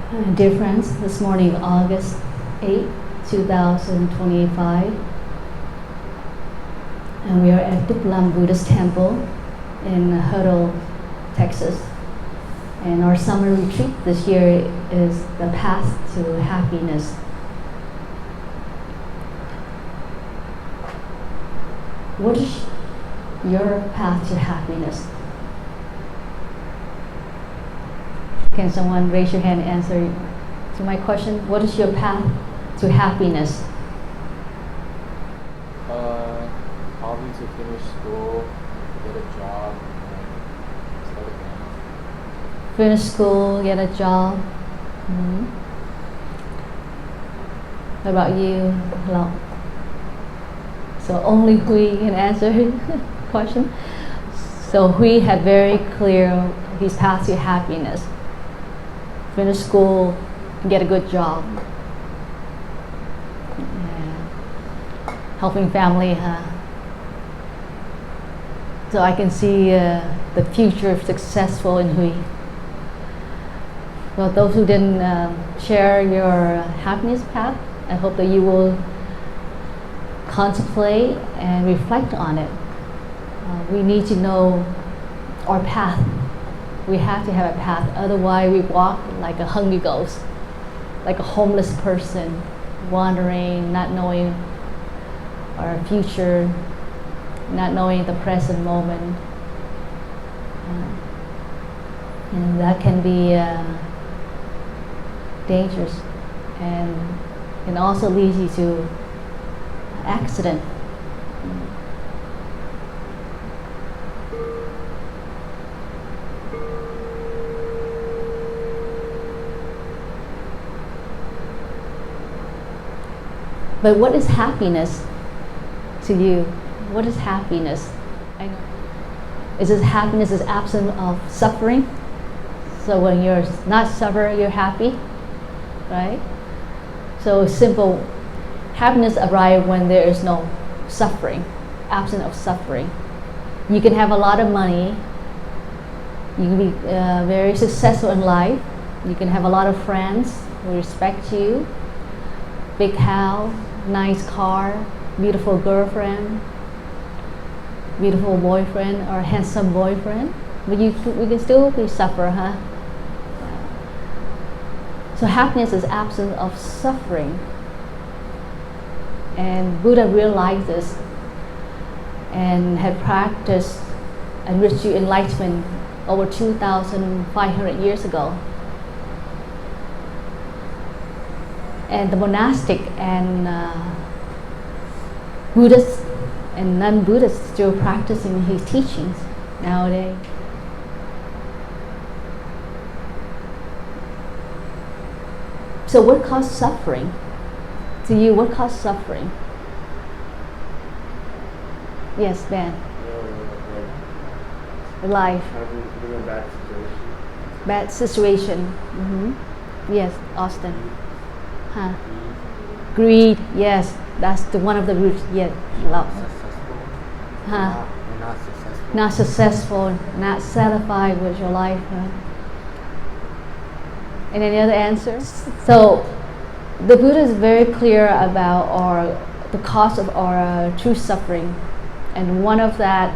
Dear friends, this morning, August 8, 2025, and we are at Truc Lam Buddhist Temple in Hutto, Texas. And our summer retreat this year is the path to happiness. What is your path to happiness? Can someone raise your hand and answer to my question? What is your path to happiness? Probably to finish school, get a job, and start again. Finish school, get a job. What about you, Long? So only Hui can answer the question. So Hui had very clear his path to happiness. Finish school, get a good job. Helping family, So I can see the future of successful in Hui. Well, those who didn't share your happiness path, I hope that you will contemplate and reflect on it. We need to know our path. We have to have a path, otherwise we walk like a hungry ghost, like a homeless person, wandering, not knowing our future, not knowing the present moment. And that can be dangerous and can also lead you to accident. But what is happiness to you? What is happiness? Is it happiness is absence of suffering? So when you're not suffering, you're happy, right? So simple, happiness arrives when there is no suffering, absence of suffering. You can have a lot of money, you can be very successful in life, you can have a lot of friends who respect you, big house, nice car, beautiful girlfriend, beautiful boyfriend or handsome boyfriend, but we can still be suffer, huh? So happiness is absence of suffering, and Buddha realized this and had practiced and reached enlightenment over 2,500 years ago. And the monastic and Buddhists and non-Buddhists still practicing his teachings nowadays. So what caused suffering? To you, what caused suffering? Yes, Ben. Life. Having a bad situation. Bad situation. Yes, Austin. Huh? Greed. Yes, that's one of the roots. Yes, love. Huh? You're not successful. Not successful, not satisfied with your life. Huh? And any other answers? So, the Buddha is very clear about the cause of our true suffering, and one of that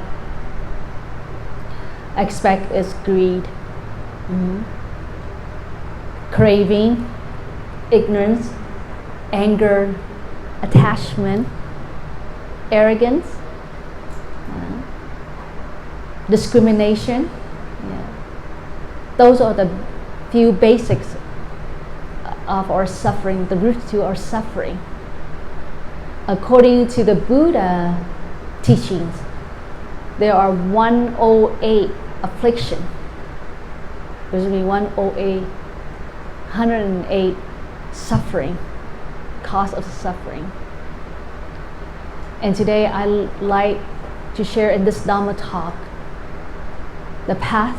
aspect is greed, craving, ignorance, anger, attachment, arrogance, discrimination. Those are the few basics of our suffering, the root to our suffering. According to the Buddha teachings, there are 108 affliction. There's only 108 suffering, cause of suffering. And today I like to share in this Dharma talk the path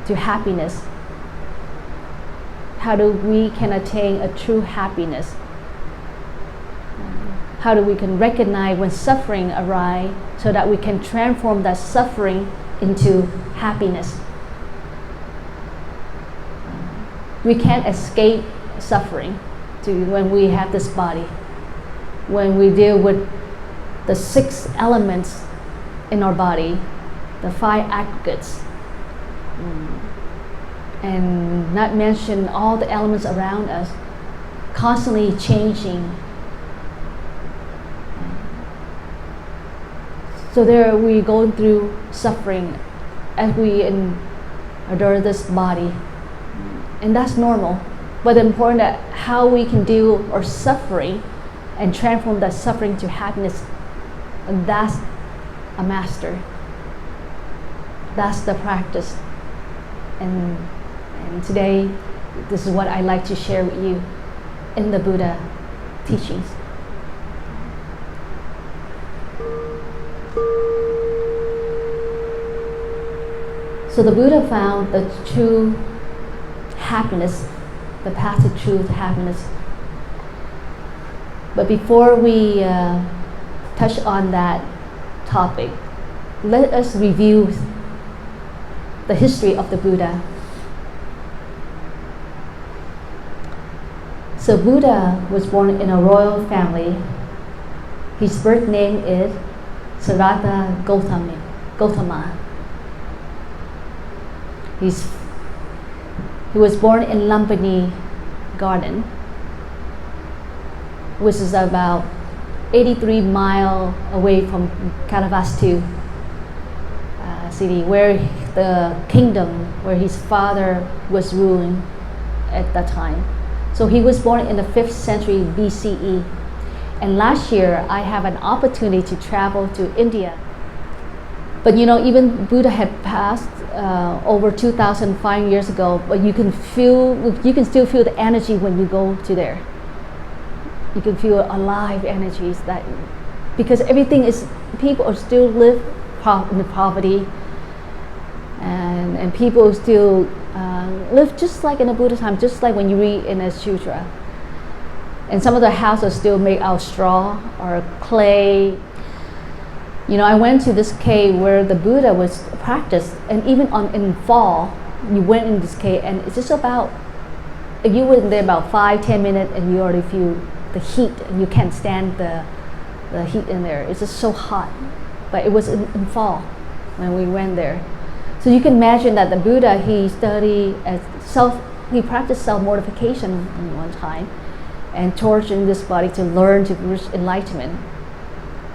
to happiness. How do we can attain a true happiness? How do we can recognize when suffering arises so that we can transform that suffering into happiness? we can't escape suffering when we have this body. When we deal with the 6 elements in our body, the 5 aggregates, and not mention all the elements around us, constantly changing. So there we go through suffering as we endure this body, and that's normal. But important that how we can deal with our suffering and transform that suffering to happiness, and that's a master. That's the practice. And today, this is what I like to share with you in the Buddha teachings. So the Buddha found the true happiness, the path to true happiness. But before we touch on that topic, let us review the history of the Buddha. So Buddha was born in a royal family. His birth name is Siddhartha Gautama. He was born in Lumbini Garden, which is about 83 miles away from Kalavastu city, where the kingdom where his father was ruling at that time. So he was born in the 5th century BCE. And last year, I have an opportunity to travel to India. But you know, even Buddha had passed over 2,005 years ago, but you can still feel the energy when you go to there. You can feel alive energies that, because everything is, people are still live in poverty, and people still live just like in the Buddha time, just like when you read in a sutra. And some of the houses are still made out of straw or clay. You know, I went to this cave where the Buddha was practiced, and even in fall, you went in this cave, and it's just about, if you were in there about 5-10 minutes, and you already feel the heat, and you can't stand the heat in there. It's just so hot. But it was in fall when we went there. So you can imagine that the Buddha, he practiced self-mortification in one time, and torturing this body to learn to reach enlightenment.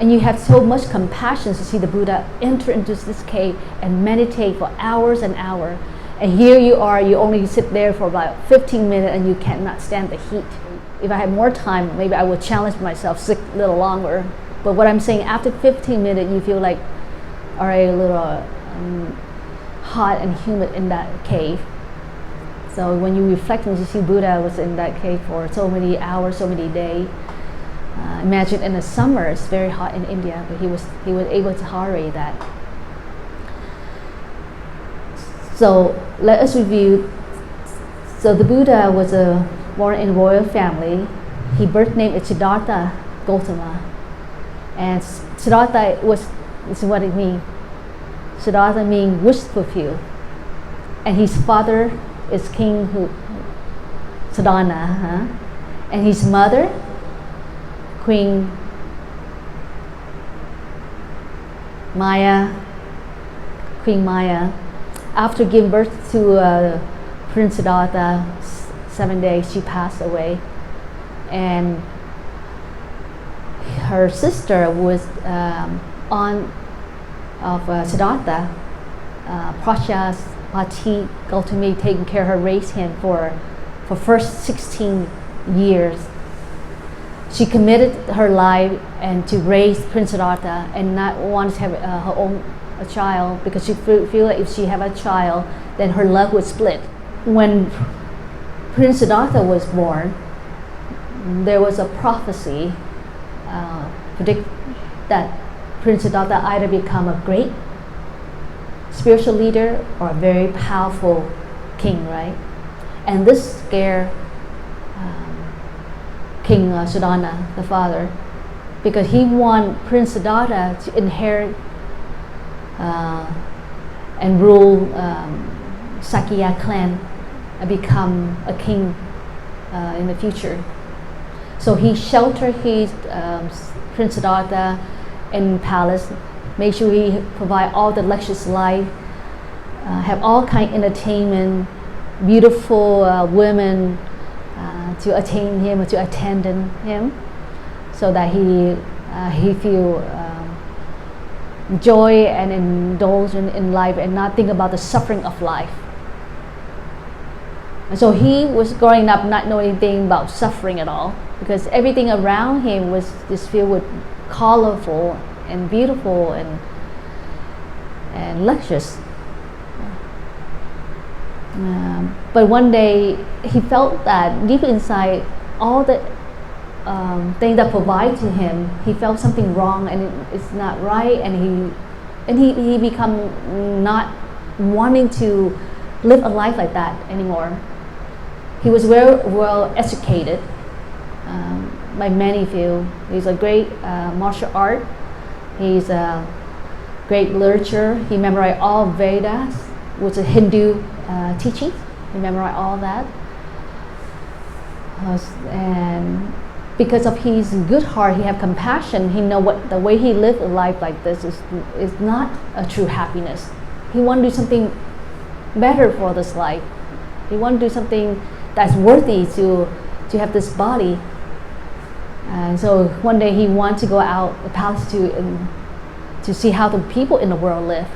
And you have so much compassion to see the Buddha enter into this cave and meditate for hours and hours. And here you are, you only sit there for about 15 minutes and you cannot stand the heat. If I had more time, maybe I would challenge myself, sit a little longer. But what I'm saying, after 15 minutes, you feel like already a little hot and humid in that cave. So when you reflect and you see Buddha was in that cave for so many hours, so many days. Imagine in the summer, it's very hot in India, but he was able to tolerate that. So let us review. So the Buddha was born in a royal family. His birth name is Siddhartha Gautama. And Siddhartha is what it means. Siddhartha means wish fulfilled. And his father is King Sadhana. And his mother, Queen Maya. After giving birth to Prince Siddhartha, 7 days she passed away. And her sister was aunt of Siddhartha, Pratyapati Gautami, taking care of her, raised him for first 16 years. She committed her life and to raise Prince Siddhartha and not want to have her own child, because she feel like if she have a child, then her love would split. When Prince Siddhartha was born, there was a prophecy predict that Prince Siddhartha either become a great spiritual leader or a very powerful king, right? And this scared King Sadhana, the father, because he wanted Prince Siddhartha to inherit and rule Sakya clan become a king in the future. So he sheltered his Prince Siddhartha in palace, made sure he provide all the luxurious life, have all kind of entertainment, beautiful women to attain him or to attend him, so that he feel joy and indulge in life and not think about the suffering of life. And so he was growing up not knowing anything about suffering at all, because everything around him was just filled with colorful and beautiful and luxurious. But one day he felt that deep inside, all the things that provide to him, he felt something wrong and it's not right, and he become not wanting to live a life like that anymore. He was very well educated by many fields. He's a great martial art. He's a great literature. He memorized all Vedas, which is Hindu teaching. He memorized all that. And because of his good heart, he have compassion. He know what the way he lived a life like this is not a true happiness. He want to do something better for this life. He want to do something that's worthy to have this body. And so one day he want to go out the palace to see how the people in the world live.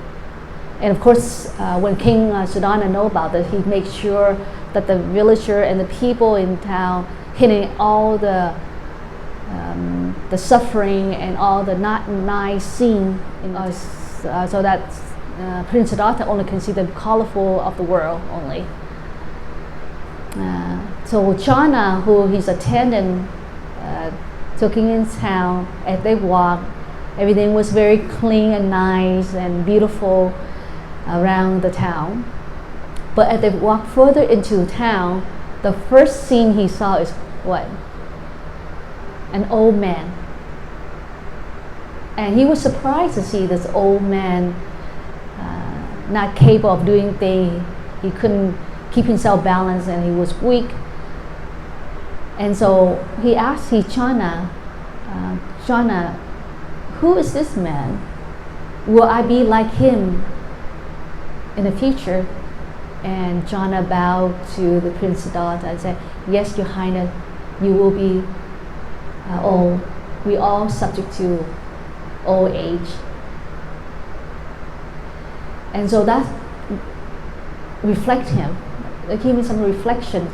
And of course, when King Siddhartha know about this, he makes sure that the villager and the people in town hitting all the suffering and all the not nice scene, so that Prince Siddhartha only can see the colorful of the world only. So Chana, who he's attendant, took him in town. As they walked, everything was very clean and nice and beautiful around the town. But as they walked further into town, the first scene he saw is what? An old man. And he was surprised to see this old man not capable of doing things. He couldn't keep himself balanced and he was weak. And so he asked Chana, who is this man? Will I be like him in the future? And Chana bowed to the Prince Siddhartha and said, yes, Your Highness, you will be old. We all subject to old age. And so that reflect him, give him some reflections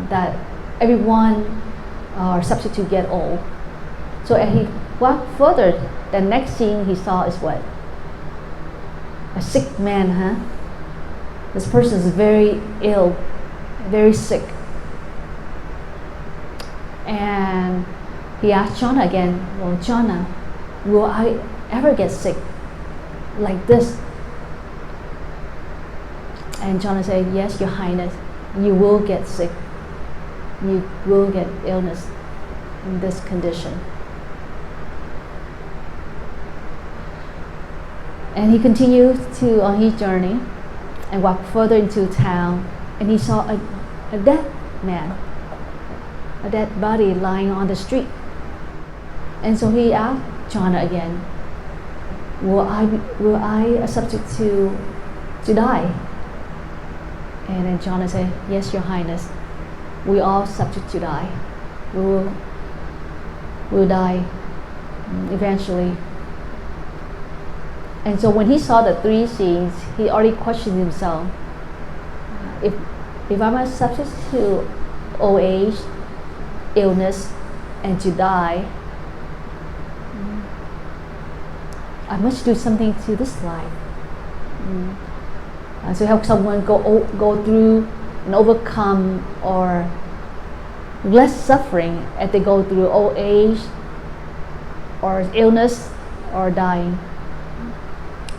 that everyone are subject to get old. So as he walked further, the next scene he saw is what? A sick man, huh? This person is very ill, very sick. And he asked Chana again, well, Chana, will I ever get sick like this? And Chana said, yes, Your Highness, you will get sick. You will get illness in this condition. And he continued on his journey and walked further into town, and he saw a dead man, a dead body lying on the street. And so he asked Chana again, will I subject to die? And then Chana said, yes, Your Highness, we all subject to die. We'll die eventually. And so when he saw the three scenes, he already questioned himself. If I'm a subject to old age, illness, and to die, I must do something to this life. To help someone go through and overcome or less suffering as they go through old age or illness or dying.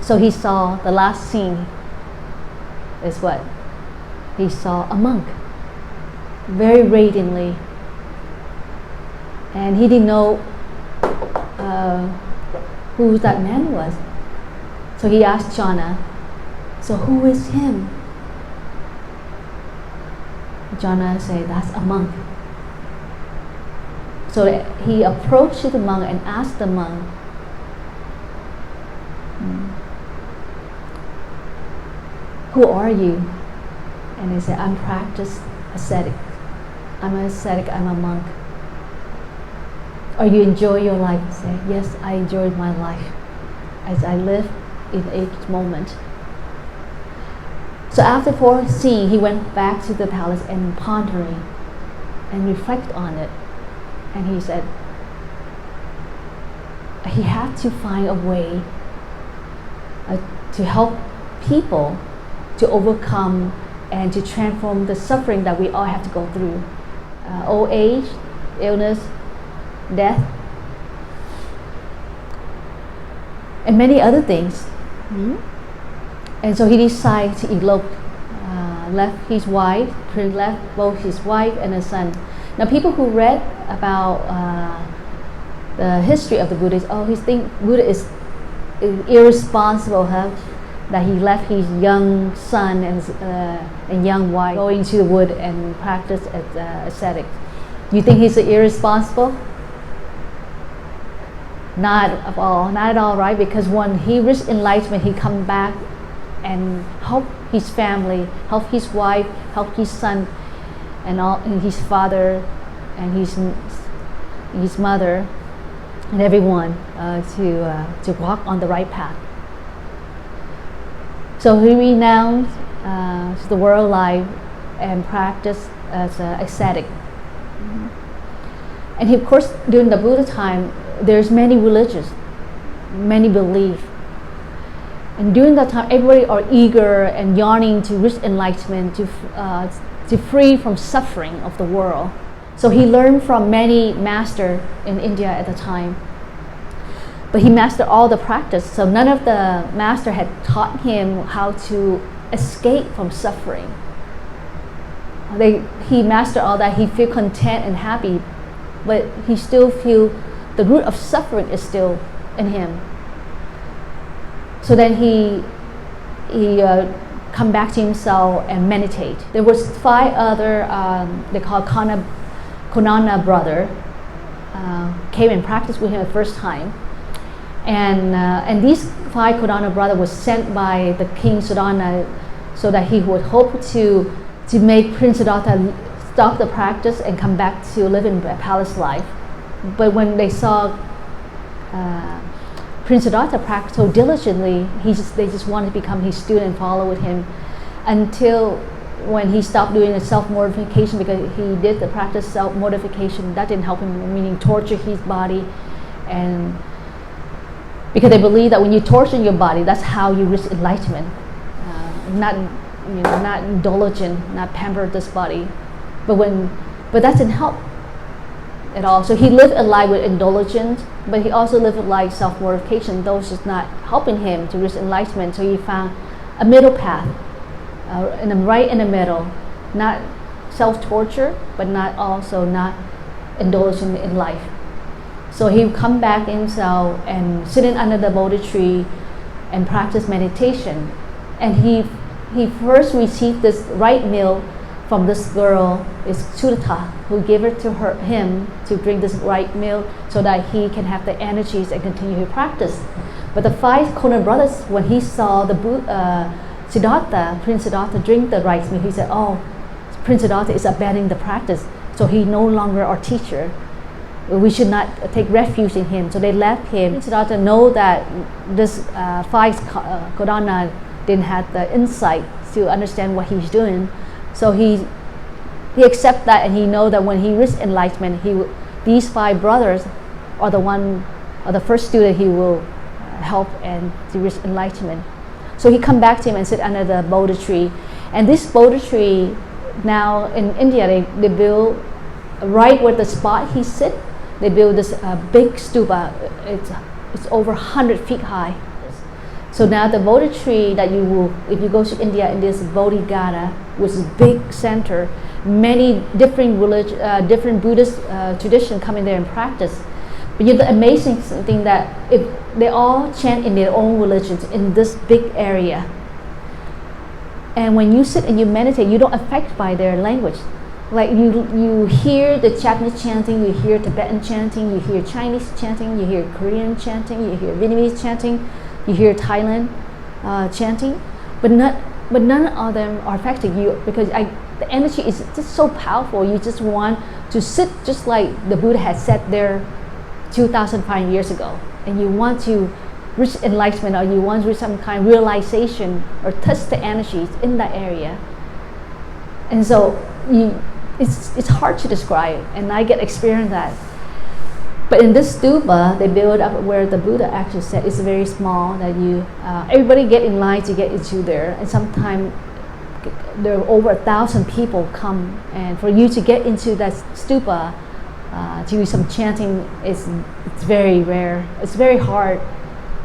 So he saw the last scene is what? He saw a monk, very radiantly. And he didn't know who that man was. So he asked Chana, so who is him? Jonah said, that's a monk. So he approached the monk and asked the monk, who are you? And he said, I'm practiced ascetic. I'm an ascetic, I'm a monk. Or you enjoy your life? He said, yes, I enjoyed my life as I live in each moment. So after foreseeing, he went back to the palace and pondering and reflect on it. And he said, he had to find a way to help people to overcome and to transform the suffering that we all have to go through. Old age, illness, death, and many other things. And so he decided to elope, left his wife, Prince left both his wife and his son. Now people who read about the history of the Buddhists, he think Buddha is irresponsible, that he left his young son and young wife going to the wood and practice as ascetic. You think he's irresponsible? Not at all, right? Because when he reached enlightenment, he come back and help his family, help his wife, help his son, and his father, and his mother, and everyone to walk on the right path. So he renounced the world life and practiced as an ascetic. And he, of course, during the Buddha time, there's many religions, many beliefs. And during that time, everybody are eager and yearning to reach enlightenment, to free from suffering of the world. So he learned from many masters in India at the time. But he mastered all the practice, so none of the master had taught him how to escape from suffering. He mastered all that. He feel content and happy, but he still feel the root of suffering is still in him. So then he come back to himself and meditate. There was 5 other they call Konana brother came and practiced with him the first time. And these 5 Kodana brothers was sent by the King Siddhartha so that he would hope to make Prince Siddhartha stop the practice and come back to live in a palace life. But when they saw Prince Siddhartha practice so diligently, they just wanted to become his student and follow with him until when he stopped doing the self-mortification, because he did the practice self-mortification. That didn't help him, meaning torture his body, and because they believe that when you torture your body, that's how you reach enlightenment. Not indulgent, not pamper this body. But that didn't help at all. So he lived a life with indulgence, but he also lived a life self-mortification. Those just not helping him to reach enlightenment. So he found a middle path, right in the middle, not self-torture, but not indulgent in life. So he would come back himself and sitting under the Bodhi tree and practice meditation. And he first received this right meal from this girl, is Sudata, who gave it to him to drink this right meal so that he can have the energies and continue to practice. But the 5 Kona brothers, when he saw the Prince Siddhartha drink the right meal, he said, Prince Siddhartha is abandoning the practice, so he no longer our teacher. We should not take refuge in him. So they left him. Prince Siddhartha know that this 5 Kodana didn't have the insight to understand what he's doing. So he accept that, and he know that when he reached enlightenment, these 5 brothers are the first student he will help and to reach enlightenment. So he come back to him and sit under the Bodhi tree. And this Bodhi tree, now in India, they build right where the spot he sit, they build this big stupa. It's over 100 feet high. So now the Bodhi tree that if you go to India, in this Bodhi Gata, which is a big center, many different different Buddhist traditions come in there and practice. But the amazing thing that they all chant in their own religions in this big area. And when you sit and you meditate, you don't affect by their language. like you hear the Japanese chanting, you hear Tibetan chanting, you hear Chinese chanting, you hear Korean chanting, you hear Vietnamese chanting, you hear Thailand chanting, but none of them are affecting you because the energy is just so powerful. You just want to sit just like the Buddha had sat there 2,500 years ago, and you want to reach enlightenment, or you want to reach some kind of realization or touch the energies in that area. And so it's hard to describe, and I get experience that. But in this stupa, they build up where the Buddha actually said it's very small, that you everybody get in line to get into there, and sometimes there are over 1,000 people come, and for you to get into that stupa to do some chanting, it's very rare. It's very hard,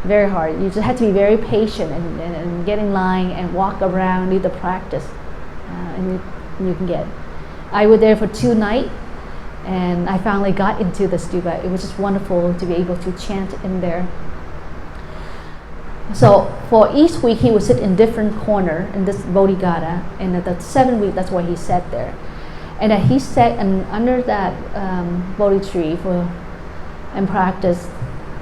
very hard. You just have to be very patient and get in line and walk around, do the practice, and you can get. I was there for 2 nights, and I finally got into the stupa. It was just wonderful to be able to chant in there. So for each week, he would sit in different corner in this Bodhigata, and at the 7th week, that's why he sat there. And he sat under that Bodhi tree and practiced.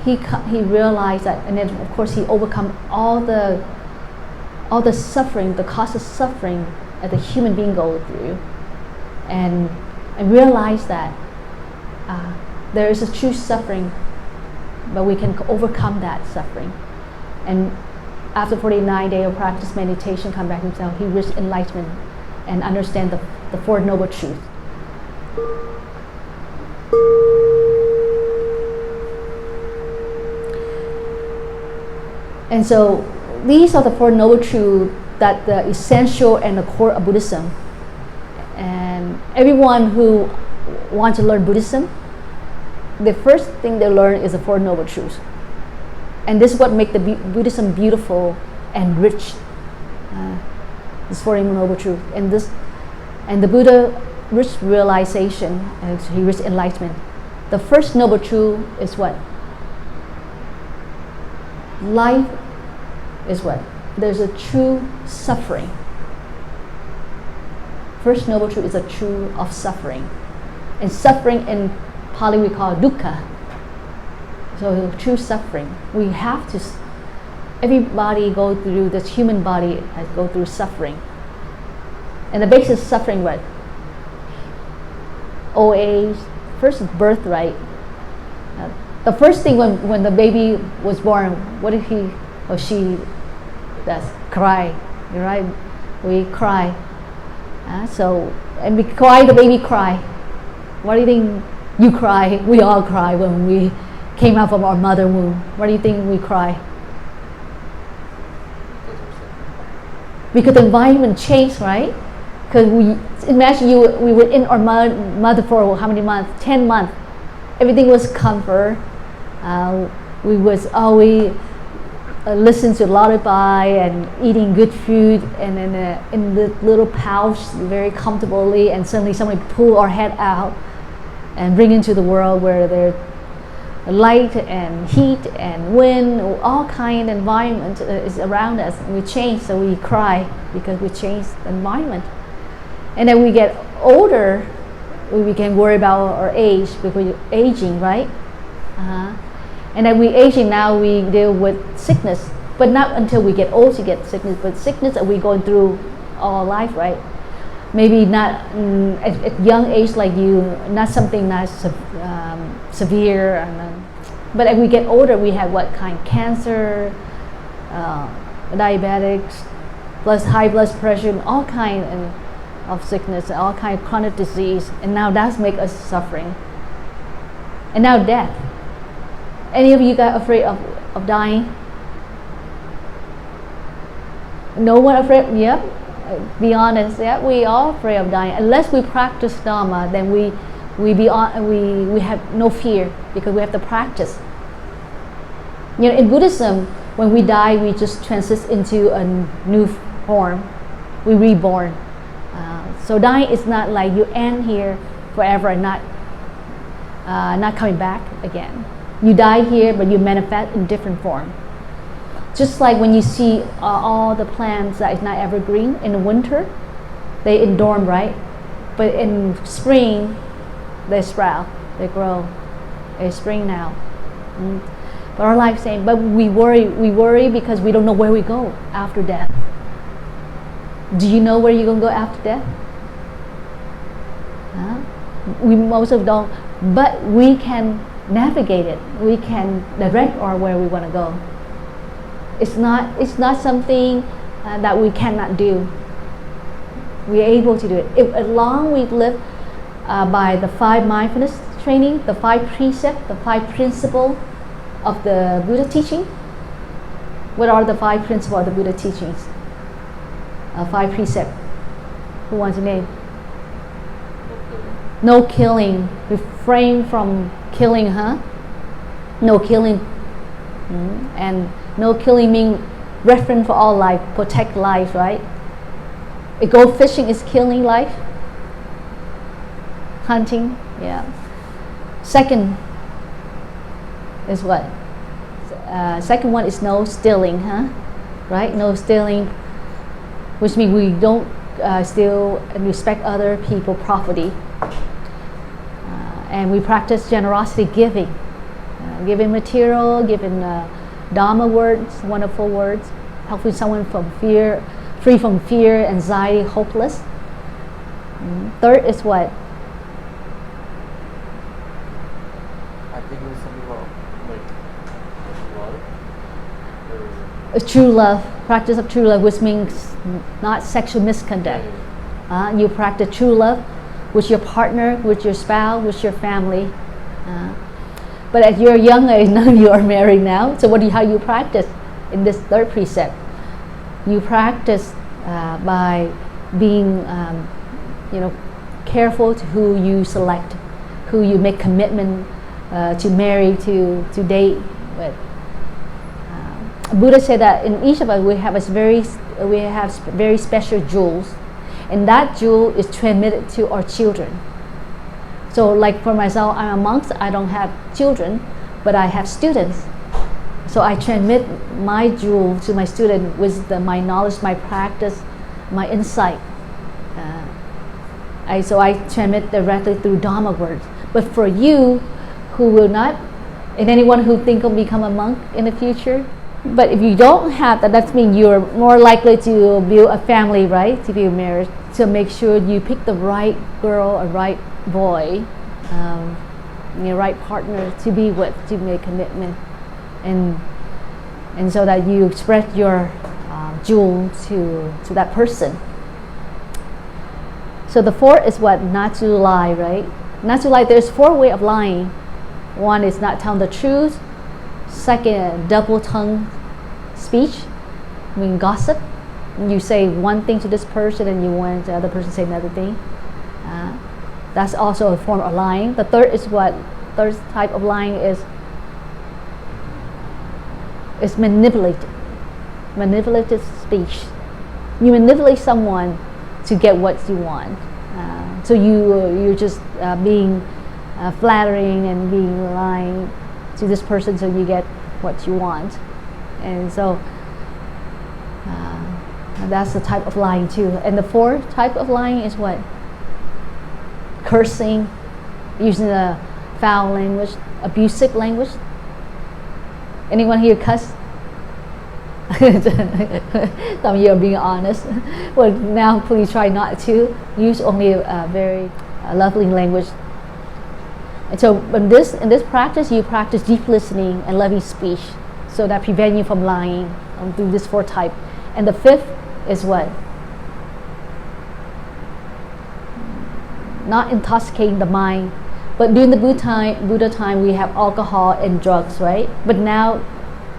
He realized that, and then of course he overcome all the suffering, the cause of suffering that the human being goes through, and realized that there is a true suffering, but we can overcome that suffering. And after 49 days of practice meditation, come back to himself, he reached enlightenment and understand the Four Noble Truths. And so these are the Four Noble Truths that the essential and the core of Buddhism. And everyone who wants to learn Buddhism, the first thing they learn is the Four Noble Truths. And this is what makes the Buddhism beautiful and rich. This Four Noble Truths. And the Buddha reached realization, and he reached enlightenment. The first Noble Truth is what? Life is what? There's a true suffering. First Noble Truth is a truth of suffering. And suffering in Pali we call dukkha. So true suffering. We have to, everybody go through, this human body has go through suffering. And the basis of suffering, what? Old age, first is birthright. The first thing when the baby was born, what did he or she does? Cry, right? We cry. And we cry, the baby cry. What do you think you cry? We all cry when we came out from our mother womb. What do you think we cry? Because the environment changed, right? Because imagine we were in our mother for how many months? 10 months. Everything was comfort. We was always listen to lullaby and eating good food, and then in the little pouch very comfortably, and suddenly somebody pull our head out and bring into the world where there's light and heat and wind, all kind of environment is around us. And we change, so we cry because we change the environment. And then we get older, we can worry about our age because we're aging, right? And then we aging now, we deal with sickness, but not until we get old to get sickness, but sickness that we're going through all life, right? Maybe not at young age like you, not something that's severe. But as we get older, we have what kind? Cancer, diabetics, plus high blood pressure, and all kind of sickness, all kind of chronic disease, and now that's make us suffering. And now death. Any of you got afraid of dying? No one afraid? Yep. Be honest. Yeah, we all afraid of dying. Unless we practice Dharma, then we have no fear because we have to practice. You know, in Buddhism, when we die, we just transit into a new form. We reborn. So dying is not like you end here forever and not coming back again. You die here, but you manifest in different form. Just like when you see all the plants that is not evergreen in the winter, they in dorm, right? But in spring, they sprout, they grow. It's spring now. But our life saying, but we worry because we don't know where we go after death. Do you know where you're going to go after death? We most of don't, but we can navigate it. We can direct or where we want to go. It's not something that we cannot do. We're able to do it. If as long we live by the 5 mindfulness training, the 5 precepts, the 5 principles of the Buddha teaching. What are the 5 principles of the Buddha teachings? 5 precepts. Who wants to name? No killing. Refrain from killing, huh? No killing. And no killing means reference for all life, protect life, right? Go fishing is killing life. Hunting, yeah. Second is what? Second one is no stealing, huh? Right? No stealing, which means we don't steal and respect other people's property. And we practice generosity giving. Giving material, giving Dharma words, wonderful words, helping someone from fear, free from fear, anxiety, hopeless. Third is what? I think it was something about like love. True love, practice of true love, which means not sexual misconduct. You practice true love with your partner, with your spouse, with your family. But at your young age, none of you are married now. So how you practice in this 3rd precept? You practice by being, careful to who you select, who you make commitment to marry, to date with. Buddha said that in each of us we have very special jewels, and that jewel is transmitted to our children. So like for myself, I'm a monk, I don't have children, but I have students. So I transmit my jewel to my student with my knowledge, my practice, my insight. So I transmit directly through Dharma words. But for you, who will not, and anyone who think will become a monk in the future, but if you don't have that, that means you're more likely to build a family, right? To be married. So make sure you pick the right girl or right boy, your right partner to be with, to make commitment, and so that you express your jewel to that person. So the 4th is what? Not to lie, right? Not to lie. There's 4 ways of lying. One is not telling the truth. Second, double tongue speech, gossip. You say one thing to this person and you want the other person to say another thing. That's also a form of lying. The 3rd is what? 3rd type of lying is manipulative speech. You manipulate someone to get what you want. So you're just being flattering and being lying to this person so you get what you want. And so that's the type of lying too. And the 4th type of lying is what? Cursing, using a foul language, abusive language. Anyone here cuss? Some of you are being honest. Well, now please try not to. Use only a very lovely language. And so in this practice, you practice deep listening and loving speech, so that prevent you from lying through this 4 type. And the 5th is what? Not intoxicating the mind. But during the Buddha time, we have alcohol and drugs, right? But now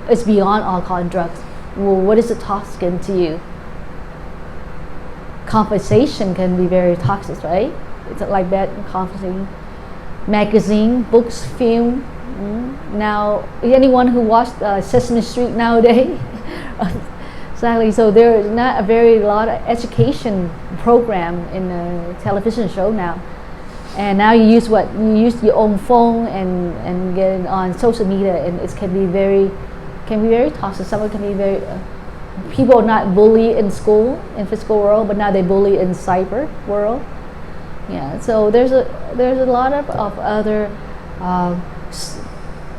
it's beyond alcohol and drugs. Well, what is intoxicant to you? Conversation can be very toxic, right? It's like that, conversation. Magazine, books, film. Now, anyone who watched Sesame Street nowadays, exactly. So there is not a lot of education program in the television show now. And now you use what? You use your own phone and get on social media, and it can be very toxic. Someone can be very. People are not bullied in school, in physical world, but now they bully in cyber world. Yeah, so there's a lot of other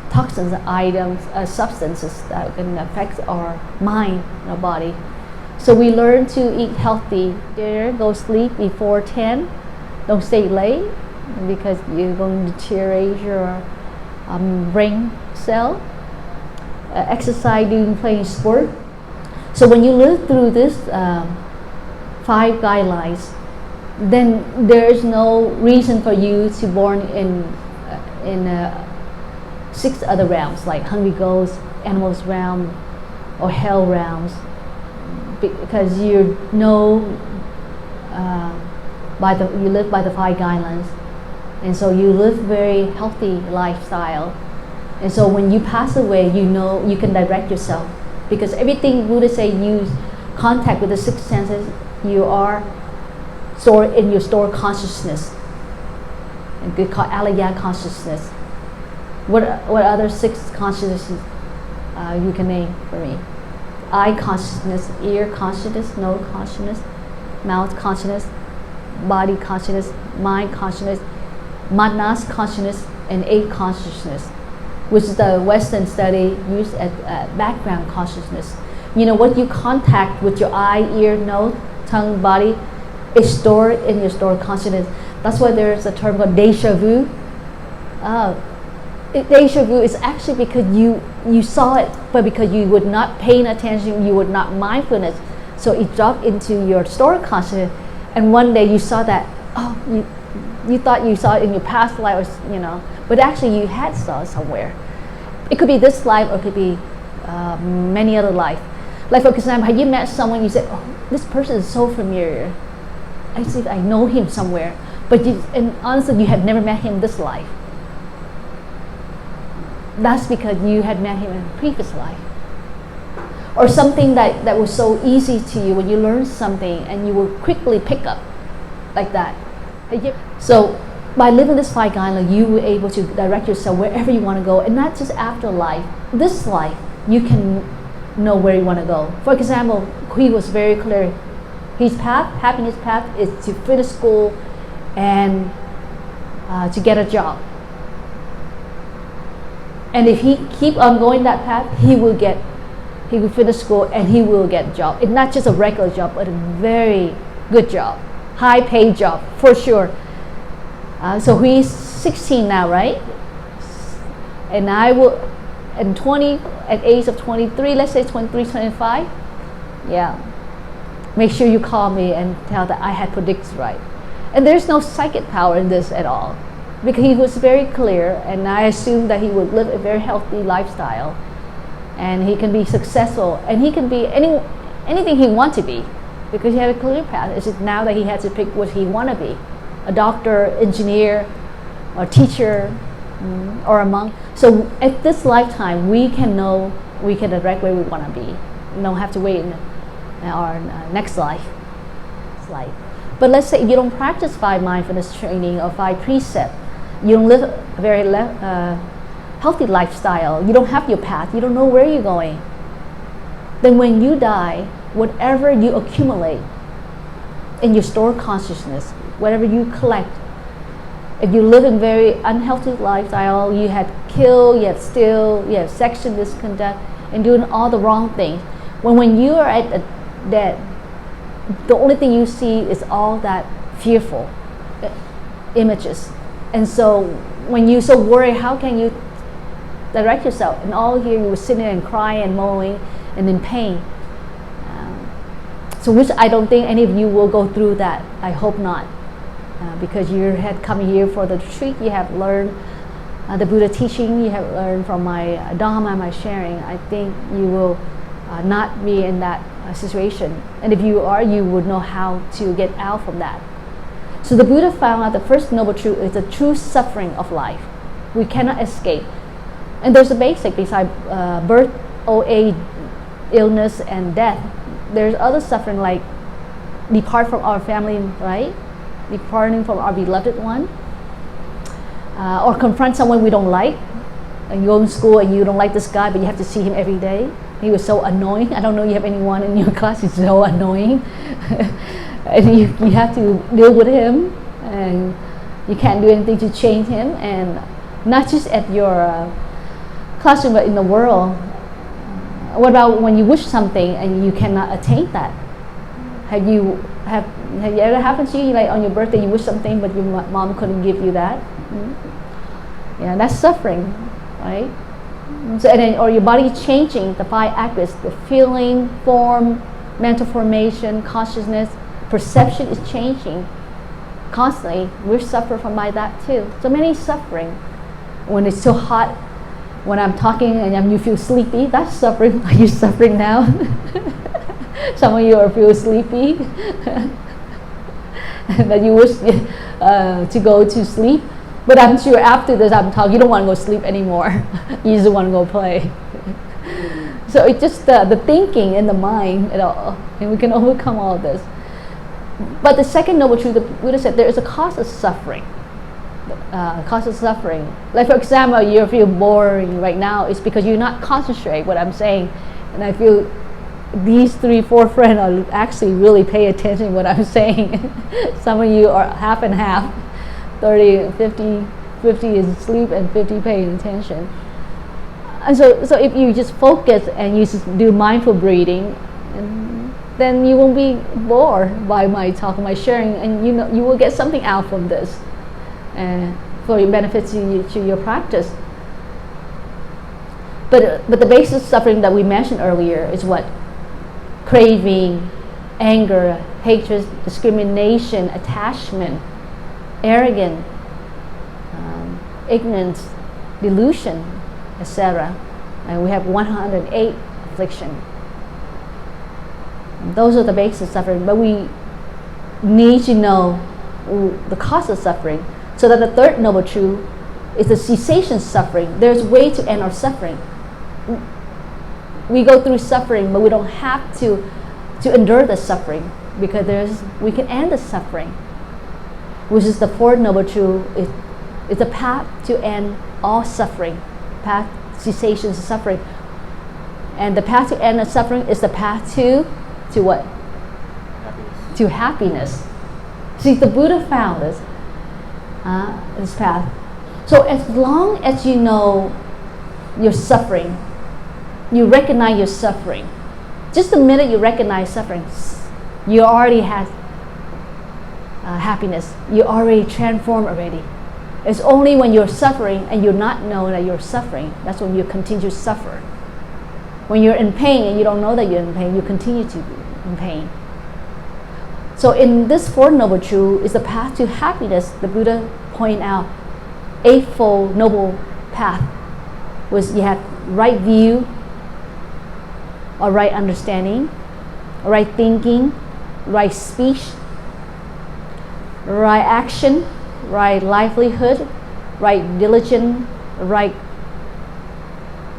toxins, items, substances that can affect our mind and our body. So we learn to eat healthy dinner, go sleep before 10, don't stay late because you're going to deteriorate your brain cell. Exercise, doing playing sport. So when you live through this 5 guidelines, then there is no reason for you to born in 6 other realms like hungry ghosts, animals realm, or hell realms, because you know you live by the 5 guidelines, and so you live very healthy lifestyle, and so when you pass away, you know you can direct yourself, because everything Buddha say you contact with the 6 senses, you are stored in your stored consciousness, and we call alaya consciousness. What other 6 consciousnesses you can name for me? Eye consciousness, ear consciousness, nose consciousness, mouth consciousness, body consciousness, mind consciousness, manas consciousness, and 8 consciousness, which is the Western study used as background consciousness. You know, what you contact with your eye, ear, nose, tongue, body is stored in your stored consciousness. That's why there's a term called deja vu. Deja vu is actually because you saw it, but because you would not paying attention, you would not mindfulness, so it dropped into your stored consciousness, and one day you saw that, you thought you saw it in your past life, or, you know, but actually you had saw it somewhere. It could be this life, or it could be many other life. Like for example, have you met someone, you said, oh, this person is so familiar, I see I know him somewhere, but and honestly you have never met him this life. That's because you had met him in a previous life. Or something that was so easy to you, when you learn something and you will quickly pick up like that. So by living this 5 guidelines, you were able to direct yourself wherever you want to go, and not just after life. This life, you can know where you want to go. For example, he was very clear. His path, happiness path, is to finish school and to get a job. And if he keep on going that path, he will finish school and he will get a job. It's not just a regular job, but a very good job, high paid job for sure. So he's 16 now, right? And I will, at age of 23, let's say 23, 25, yeah. Make sure you call me and tell that I had predicted right. And there's no psychic power in this at all, because he was very clear, and I assumed that he would live a very healthy lifestyle, and he can be successful, and he can be anything he wants to be, because he had a clear path. It's just now that he had to pick what he want to be, a doctor, engineer, or teacher, or a monk. So at this lifetime, we can know, we can direct where we want to be. We don't have to wait in our next life. But let's say you don't practice 5 mindfulness training or 5 precepts. You don't live a very healthy lifestyle. You don't have your path. You don't know where you're going. Then when you die, whatever you accumulate in your stored consciousness, whatever you collect, if you live in very unhealthy lifestyle, you had killed, you have steal, you have sexual misconduct, and doing all the wrong things. When you are at the dead, the only thing you see is all that fearful images. And so when you're so worried, how can you direct yourself? And all here you were sitting there and crying and moaning and in pain. So which I don't think any of you will go through that. I hope not. Because you had come here for the retreat, you have learned the Buddha teaching, you have learned from my Dharma, my sharing. I think you will not be in that situation. And if you are, you would know how to get out from that. So the Buddha found out the first noble truth is the true suffering of life. We cannot escape. And there's a basic, besides birth, old age, illness, and death. There's other suffering like depart from our family, right? Departing from our beloved one. Or confront someone we don't like. And you go to school and you don't like this guy, but you have to see him every day. He was so annoying. I don't know you have anyone in your class who's so annoying. And you have to deal with him. and you can't do anything to change him. And not just at your classroom, but in the world. What about when you wish something and you cannot attain that? Have you ever happened to you, like on your birthday you wish something but your mom couldn't give you that? Yeah, that's suffering, right? So, and then, or your body is changing, the 5 aspects, the feeling, form, mental formation, consciousness, perception is changing constantly. We suffer from by that too. So many suffering. When it's so hot, when I'm talking and you feel sleepy, that's suffering. Are you suffering now? Some of you are feel sleepy that you wish to go to sleep. But I'm sure after this I'm talking, you don't want to go sleep anymore. You just want to go play. So it's just the thinking in the mind, and we can overcome all of this. But the second noble truth, the Buddha said, there is a cause of suffering. Cause of suffering. Like for example, you feel boring right now, it's because you're not concentrating what I'm saying. And I feel these 3-4 friends are actually really pay attention to what I'm saying. Some of you are half and half. 30, 50 is asleep and 50 paying attention. And so if you just focus and you just do mindful breathing, then you won't be bored by my talk, my sharing, and you will get something out from this, for your benefit to your practice. But the basic suffering that we mentioned earlier is what? Craving, anger, hatred, discrimination, attachment, arrogance, ignorance, delusion, etc. And we have 108 affliction. Those are the basic suffering, but we need to know the cause of suffering, so that the third noble truth is the cessation suffering. There's a way to end our suffering. We go through suffering, but we don't have to endure the suffering, because we can end the suffering, which is the fourth noble truth. It's a path to end all suffering, path cessation of suffering. And the path to end the suffering is the path to what? Happiness. To happiness. See, the Buddha found this path. So as long as you know you're suffering, you recognize your suffering. Just the minute you recognize suffering, you already have happiness. You already transformed already. It's only when you're suffering and you not know that you're suffering, that's when you continue to suffer. When you're in pain and you don't know that you're in pain, you continue to be in pain. So in this fourth noble truth is the path to happiness. The Buddha pointed out Eightfold Noble Path, was you have right view, or right understanding, right thinking, right speech, right action, right livelihood, right diligence, right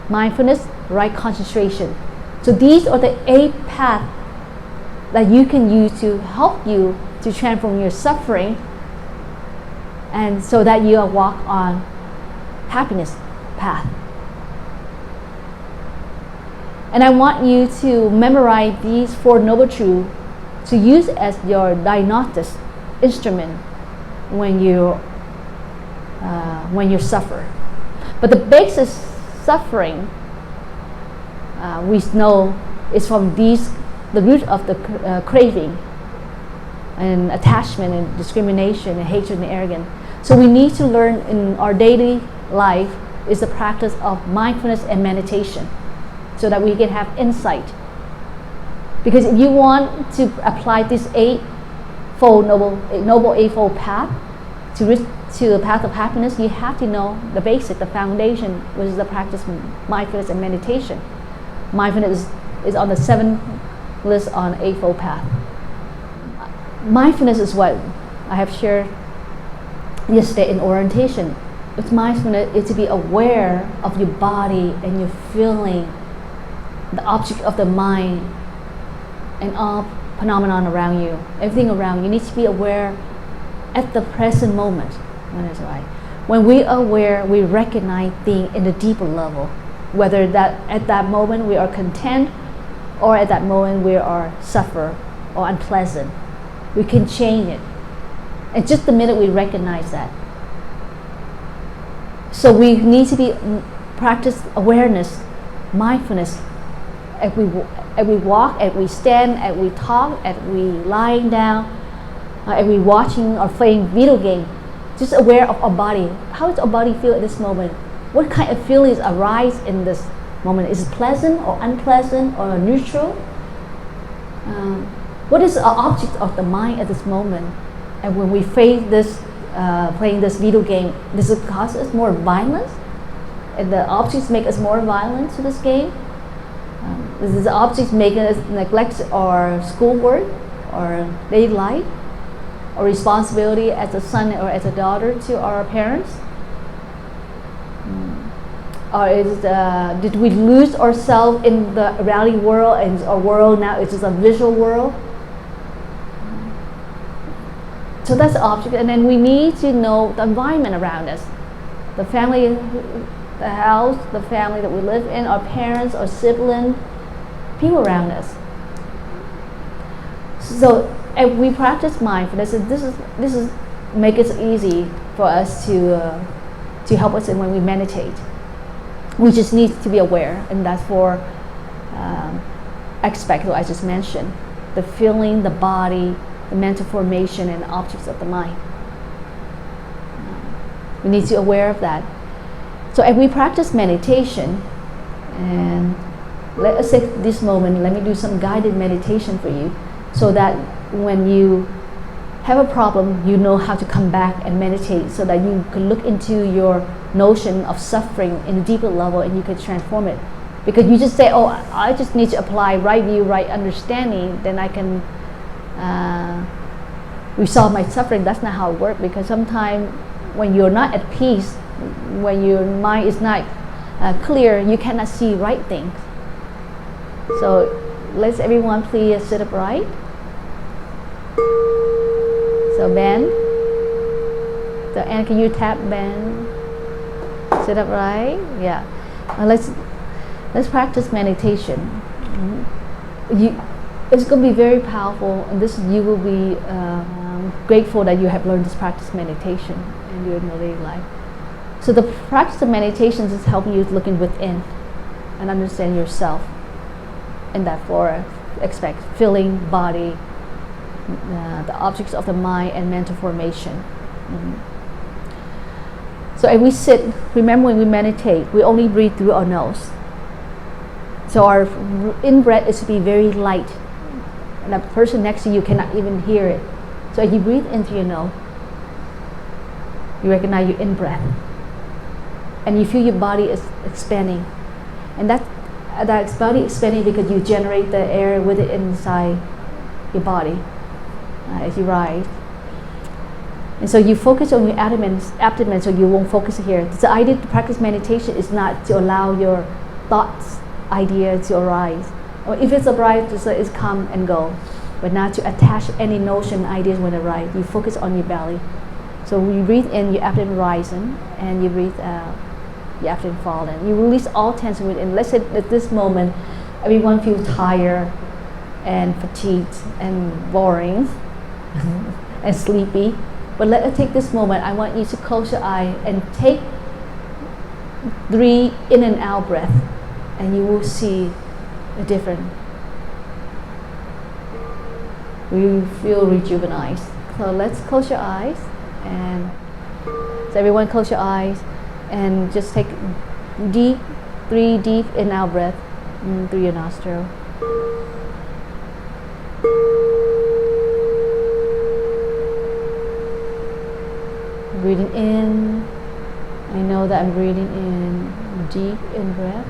mindfulness, right concentration. So these are the 8 paths that you can use to help you to transform your suffering, and so that you walk on happiness path. And I want you to memorize these 4 noble truths to use as your diagnostic instrument when you suffer. But the basic suffering we know is from the root of the craving and attachment and discrimination and hatred and arrogance. So we need to learn in our daily life is the practice of mindfulness and meditation, so that we can have insight. Because if you want to apply this noble eightfold path to the path of happiness, you have to know the basic, the foundation, which is the practice of mindfulness and meditation. Mindfulness is on the 7th list on Eightfold Path. Mindfulness is what I have shared yesterday in orientation. It's mindfulness is to be aware of your body and your feeling, the object of the mind, and all phenomenon around you, everything around you. You need to be aware at the present moment. When we are aware, we recognize things in the deeper level, whether that at that moment we are content, or at that moment we are suffer or unpleasant. We can change it. And just the minute we recognize that. So we need to practice awareness, mindfulness. As we walk, as we stand, as we talk, as we lying down, as we watching or playing video game, just aware of our body. How does our body feel at this moment? What kind of feelings arise in this moment? Is it pleasant or unpleasant or neutral? What is the object of the mind at this moment? And when we face this, playing this video game, does it cause us more violence? And the objects make us more violent to this game? Does the objects make us neglect our schoolwork or daily life or responsibility as a son or as a daughter to our parents? Or did we lose ourselves in the reality world, and our world now is just a visual world? So that's the object, and then we need to know the environment around us, the family, the house, the family that we live in, our parents, our siblings, people around us. So if we practice mindfulness, this is make it easy for us to help us when we meditate. We just need to be aware, and that's for aspects that I just mentioned: the feeling, the body, the mental formation, and objects of the mind. We need to be aware of that. So if we practice meditation, and let us take this moment, let me do some guided meditation for you, so that when you have a problem, you know how to come back and meditate, so that you can look into your notion of suffering in a deeper level and you can transform it. Because you just say, oh, I just need to apply right view, right understanding, then I can resolve my suffering. That's not how it works, because sometimes when you're not at peace, when your mind is not clear, you cannot see right things. So let's everyone please sit upright. So bend. So and can you tap bend? Sit upright. Yeah. Let's practice meditation. It's going to be very powerful, and you will be grateful that you have learned this practice meditation in your daily life. So the practice of meditation is helping you looking within and understand yourself, and that for aspects: feeling, body, the objects of the mind, and mental formation. So if we sit, remember when we meditate, we only breathe through our nose. So our in-breath is to be very light, and the person next to you cannot even hear it. So as you breathe into your nose, you recognize your in-breath, and you feel your body is expanding, and that's body expanding because you generate the air with it inside your body as you rise. And so you focus on your abdomen, so you won't focus here. The idea to practice meditation is not to allow your thoughts, ideas to arise. Or if it's arise, just let it come and go, but not to attach any notion, ideas when it arise. You focus on your belly. So when you breathe in, your abdomen rising, and you breathe out, your abdomen falling. You release all tension within. Let's say at this moment, everyone feels tired and fatigued and boring and sleepy. But let us take this moment. I want you to close your eye and take 3 in and out breath, and you will see a difference. You feel rejuvenated. So let's close your eyes, and so everyone close your eyes and just take 3 deep in and out breath through your nostril. Breathing in, I know that I'm breathing in deep in breath.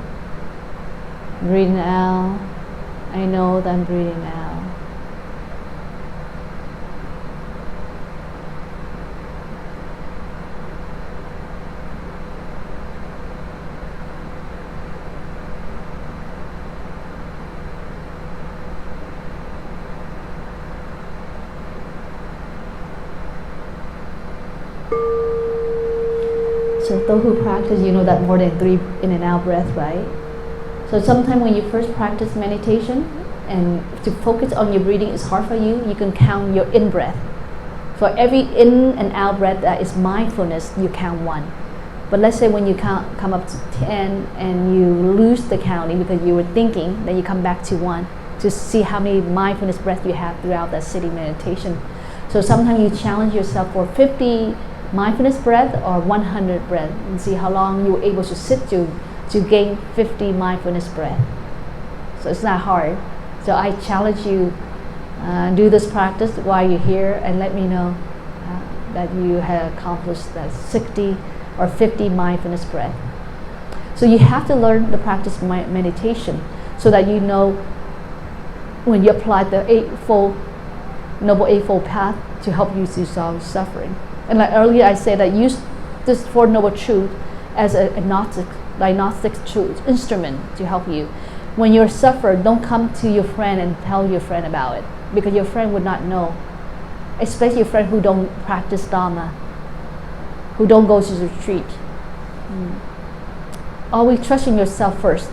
Breathing out, I know that I'm breathing out. So those who practice, you know that more than 3 in and out breath, right? So sometimes when you first practice meditation and to focus on your breathing is hard for you, you can count your in breath For every in and out breath that is mindfulness, you count 1. But let's say when you come up to 10 and you lose the counting because you were thinking, then you come back to 1 to see how many mindfulness breaths you have throughout that sitting meditation. So sometimes you challenge yourself for 50 mindfulness breath or 100 breath and see how long you're able to sit to gain 50 mindfulness breath. So it's not hard. So I challenge you, do this practice while you're here and let me know that you have accomplished that 60 or 50 mindfulness breath. So you have to learn the practice meditation so that you know when you apply the Noble Eightfold Path to help you to solve suffering. And like earlier I said that use this Four Noble Truths as a diagnostic truth instrument to help you. When you're suffering, don't come to your friend and tell your friend about it because your friend would not know, especially your friend who don't practice Dharma, who don't go to the retreat. Always trust in yourself first.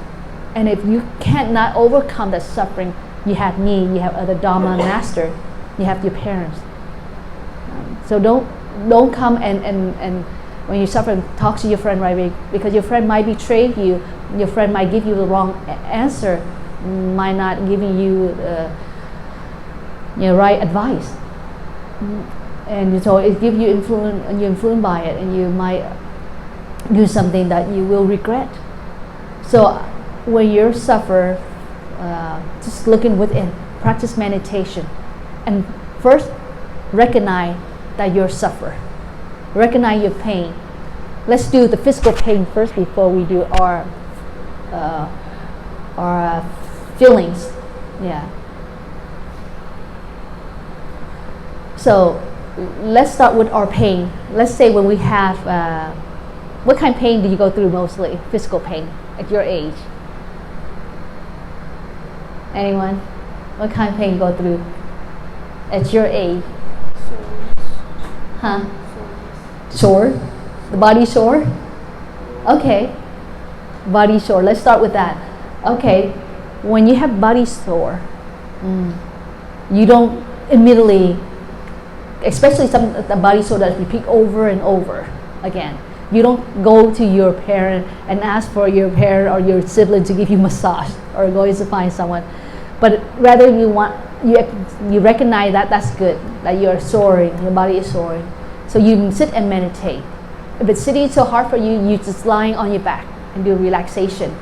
And if you cannot overcome that suffering, you have me, you have other Dharma master, you have your parents. So don't come and when you suffer, talk to your friend right away because your friend might betray you. Your friend might give you the wrong answer, might not giving you right advice. And so it gives you influence, and you're influenced by it, and you might do something that you will regret. So when you suffer, just looking within, practice meditation, and first recognize that you're suffer. Recognize your pain. Let's do the physical pain first before we do our feelings. Yeah. So let's start with our pain. Let's say when we have, what kind of pain do you go through mostly? Physical pain at your age? Anyone? What kind of pain you go through at your age? Huh? Sore? The body sore? Okay. Body sore. Let's start with that. Okay. When you have body sore, you don't immediately, especially the body sore that repeat over and over again. You don't go to your parent and ask for your parent or your sibling to give you massage or go to find someone, but rather you recognize that that's good, that you're soaring, your body is soaring. So you sit and meditate. If it's sitting so hard for you, you just lying on your back and do relaxation.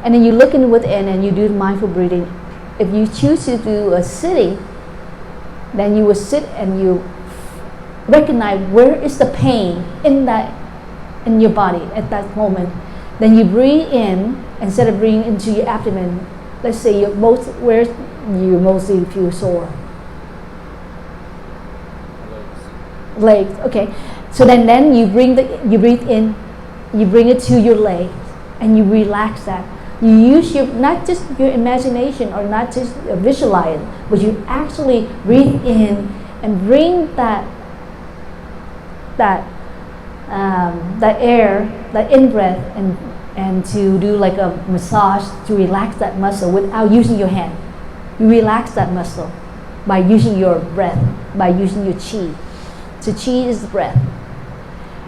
And then you look in within and you do mindful breathing. If you choose to do a sitting, then you will sit and you recognize where is the pain in your body at that moment. Then you breathe in instead of breathing into your abdomen. Let's say where you mostly feel sore. Legs. Okay. So then you breathe in, you bring it to your legs, and you relax that. You use not just your imagination or not just visualize it, but you actually breathe in and bring that air, that in-breath, and to do like a massage to relax that muscle without using your hand. You relax that muscle by using your breath, by using your chi. So chi is the breath.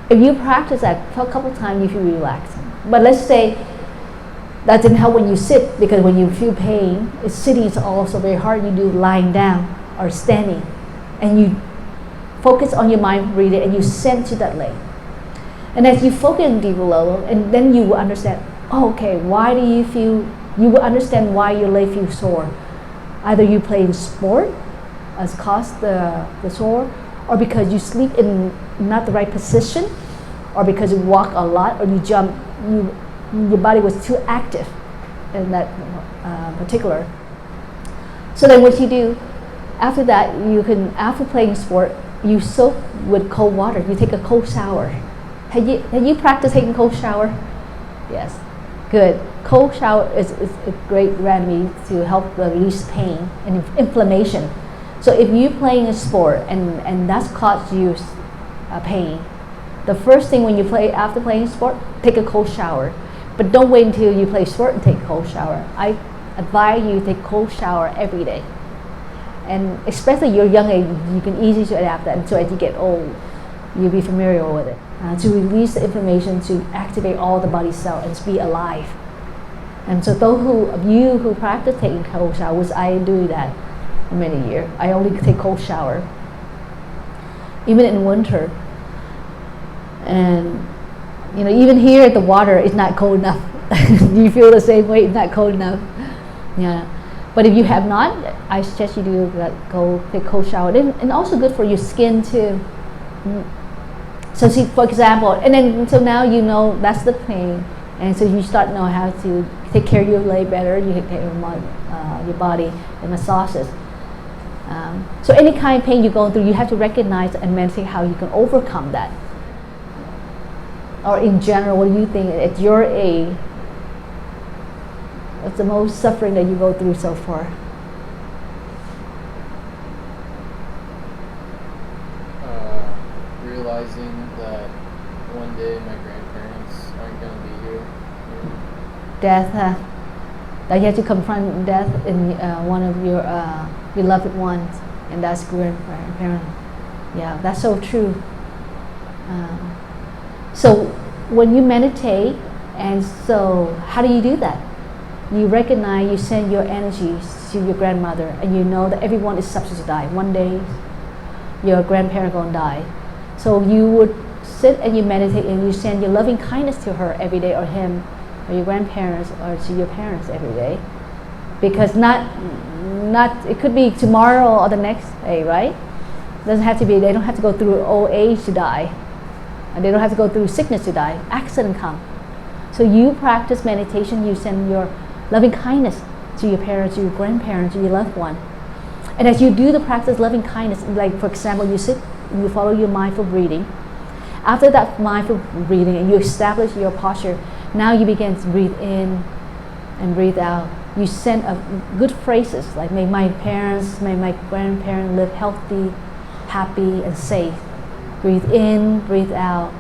If you practice that for a couple times, you feel relaxed. But let's say that didn't help when you sit, because when you feel pain, sitting is also very hard. You do lying down or standing, and you focus on your mind breathing, and you send to that leg. And as you focus on deeper level, and then you will understand, oh, okay, why do you feel, you will understand why your leg feels sore. Either you playing sport has caused the sore, or because you sleep in not the right position, or because you walk a lot, or you jump, your body was too active in that particular. So then what you do, after that, you can, after playing sport, you soak with cold water. You take a cold shower. Have you practiced taking cold shower? Yes. Good. Cold shower is a great remedy to help release pain and inflammation. So if you're playing a sport and that's caused you pain, the first thing when you play after playing sport, take a cold shower. But don't wait until you play sport and take a cold shower. I advise you take cold shower every day. And especially your young age, you can easily to adapt that. And so as you get old, you'll be familiar with it. To release the information, to activate all the body cells and to be alive. And so those of you who practice taking cold showers, I do that for many years. I only take cold shower, even in winter. And even here, the water is not cold enough. You feel the same way. It's not cold enough. Yeah. But if you have not, I suggest you do that. Go take cold shower, and also good for your skin too. So see, for example, and then so now you know that's the pain, and so you start to know how to take care of your leg better. You take care of your body and massages. So any kind of pain you're going through, you have to recognize and meditate how you can overcome that. Or in general, what do you think at your age? What's the most suffering that you go through so far? Realizing that one day my grandparents aren't going to be here. Death, that you have to confront death in one of your beloved ones, and that's grandparent. Yeah, that's so true. So when you meditate, and so how do you do that? You recognize, you send your energies to your grandmother, and you know that everyone is subject to die. One day, your grandparent gonna die. So you would sit and you meditate, and you send your loving kindness to her every day, or him, or your grandparents, or to your parents every day. Because not it could be tomorrow or the next day, right? It doesn't have to be. They don't have to go through old age to die, and they don't have to go through sickness to die. Accident come. So you practice meditation. You send your loving kindness to your parents, to your grandparents, to your loved one. And as you do the practice loving kindness, like for example, you sit, you follow your mindful breathing. After that mindful breathing, and you establish your posture, now you begin to breathe in and breathe out. You send good phrases like, may my parents, may my grandparents live healthy, happy, and safe. Breathe in, breathe out.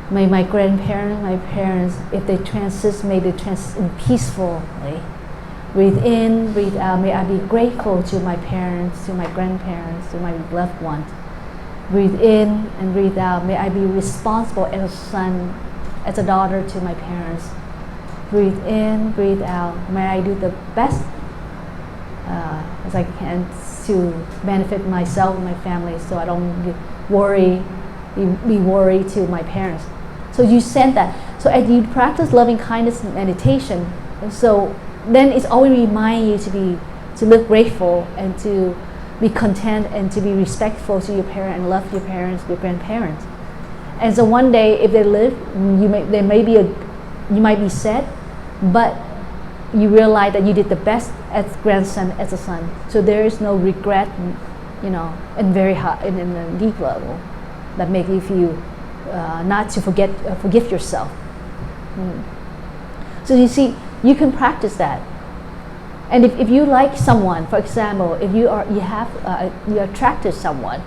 May my grandparents, my parents, if they transit, may they transit peacefully. Breathe in, breathe out. May I be grateful to my parents, to my grandparents, to my loved ones. Breathe in and breathe out. May I be responsible as a son, as a daughter to my parents. Breathe in, breathe out. May I do the best as I can to benefit myself and my family, so I don't be worried to my parents. So you send that. So as you practice loving kindness meditation, so then it's always remind you to live grateful and to be content and to be respectful to your parents and love your parents, your grandparents. And so one day, if they live, you might be sad, but you realize that you did the best as grandson, as a son. So there is no regret, in very high, in a deep level, that make you feel not to forgive yourself. So you see, you can practice that. And if you like someone, for example, if you attract to someone,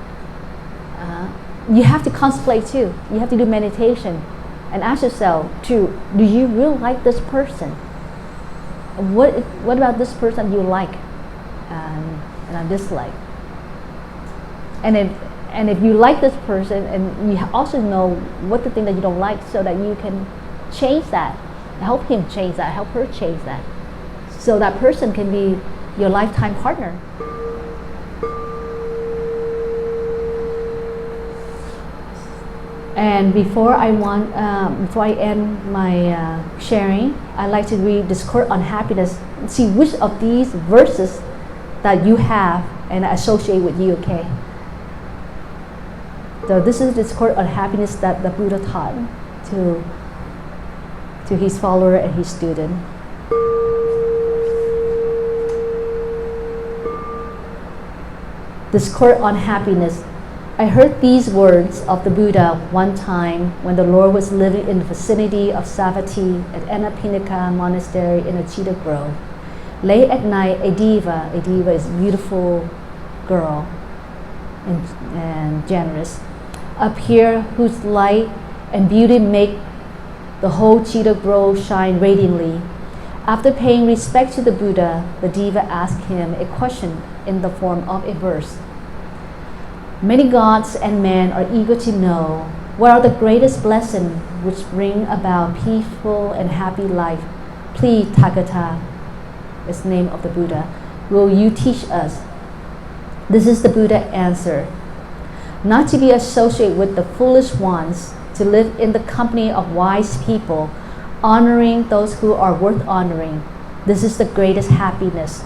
you have to contemplate too. You have to do meditation and ask yourself, do you really like this person? What about this person you like and I dislike? And if you like this person, and you also know what the thing that you don't like, so that you can change that, help him change that, help her change that, so that person can be your lifetime partner. And before I end my sharing, I'd like to read Discourse on Happiness. See which of these verses that you have and associate with you. Okay. So this is the Discourse on Happiness that the Buddha taught to his follower and his student. Discourse on Happiness. I heard these words of the Buddha one time when the Lord was living in the vicinity of Savatthi at Anapinika Monastery in a cedar grove. Late at night, a diva is a beautiful girl and generous, appeared, whose light and beauty make the whole cedar grove shine radiantly. After paying respect to the Buddha, the diva asked him a question in the form of a verse. Many gods and men are eager to know what are the greatest blessings which bring about peaceful and happy life. Please, Tathagata, is the name of the Buddha, will you teach us? This is the Buddha answer. Not to be associated with the foolish ones, to live in the company of wise people, honoring those who are worth honoring. This is the greatest happiness.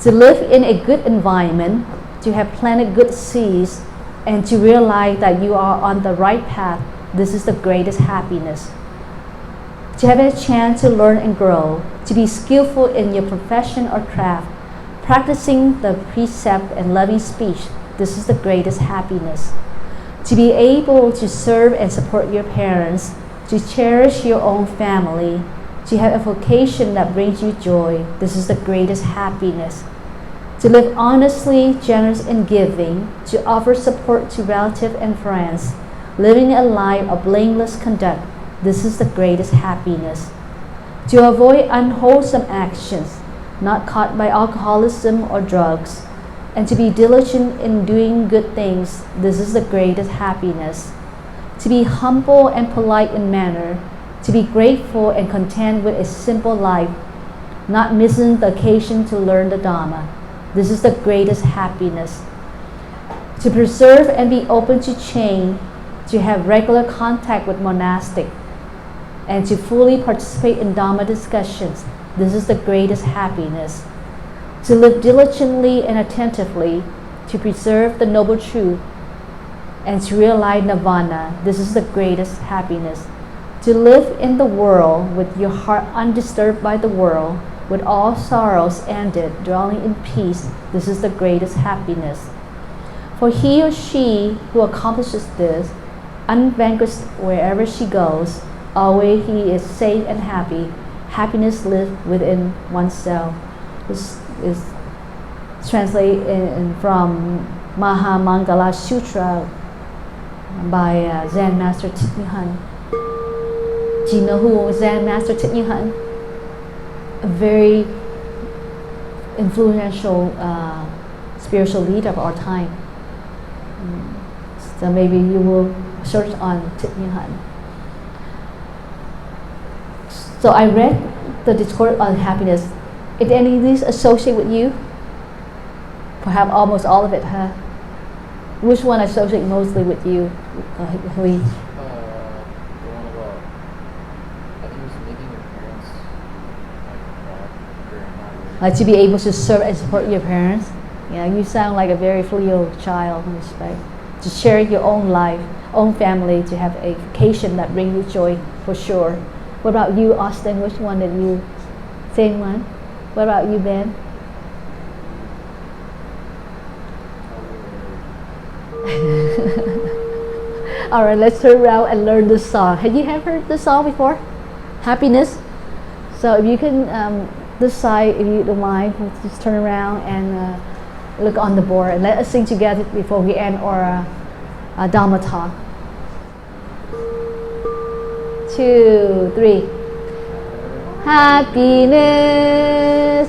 To live in a good environment, to have planted good seeds, and to realize that you are on the right path, this is the greatest happiness. To have a chance to learn and grow, to be skillful in your profession or craft, practicing the precept and loving speech, this is the greatest happiness. To be able to serve and support your parents, to cherish your own family, to have a vocation that brings you joy, this is the greatest happiness. To live honestly, generous in giving, to offer support to relatives and friends, living a life of blameless conduct, this is the greatest happiness. To avoid unwholesome actions, not caught by alcoholism or drugs, and to be diligent in doing good things, this is the greatest happiness. To be humble and polite in manner, to be grateful and content with a simple life, not missing the occasion to learn the Dharma, this is the greatest happiness. To preserve and be open to change, to have regular contact with monastic, and to fully participate in Dharma discussions, this is the greatest happiness. To live diligently and attentively, to preserve the noble truth, and to realize nirvana, this is the greatest happiness. To live in the world with your heart undisturbed by the world, with all sorrows ended, dwelling in peace, this is the greatest happiness. For he or she who accomplishes this, unvanquished wherever she goes, always he is safe and happy. Happiness lives within oneself. This is translated from Mahamangala Sutra by Zen Master Thich Thanh. Do you know who Zen Master Thich Thanh? A very influential spiritual leader of our time. So maybe you will search on Thich Thanh. So I read the Discourse on Happiness. Is any of these associated with you? Perhaps almost all of it, huh? Which one associates mostly with you, Hui? The one about, I think it was making your parents like proud. Like to be able to serve and support your parents? Yeah, you sound like a very filial child in respect. To share your own life, own family, to have a vocation that brings you joy, for sure. What about you, Austin? Which one did you? Same one? What about you, Ben? All right, let's turn around and learn this song. Have you ever heard this song before? Happiness. So if you can this side, if you don't mind, just turn around and look on the board and let us sing together before we end our Dharma talk. 2, 3. Happiness